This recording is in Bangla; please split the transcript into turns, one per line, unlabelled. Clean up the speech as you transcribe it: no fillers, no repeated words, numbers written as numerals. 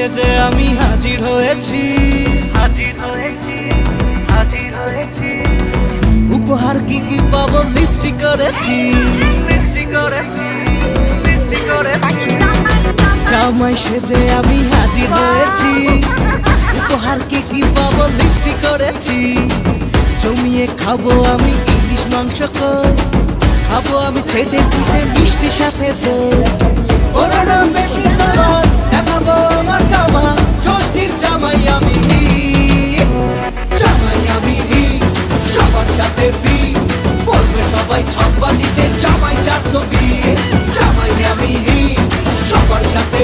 সেজে আমি হাজির হয়েছি, উপহার কি কি পাবো লিস্টি করেছি, জামাই সেজে আমি হাজির হয়েছি, উপহার কি কি পাবো লিস্টি করেছি। জমিয়ে খাবো আমি ইলিশ মাংস কই, খাবো আমি ছেটে পিঠে মিষ্টি সাথে দই। ওর নাম বেশি সালাদ দেখাবো আমার কামাল, ষষ্ঠীর জামাই আমি, জামাই আমি সবার সাথে ফিট, বলবে সবাই ছক বাজিতে জামাই 420, জামাই আমি সবার সাথে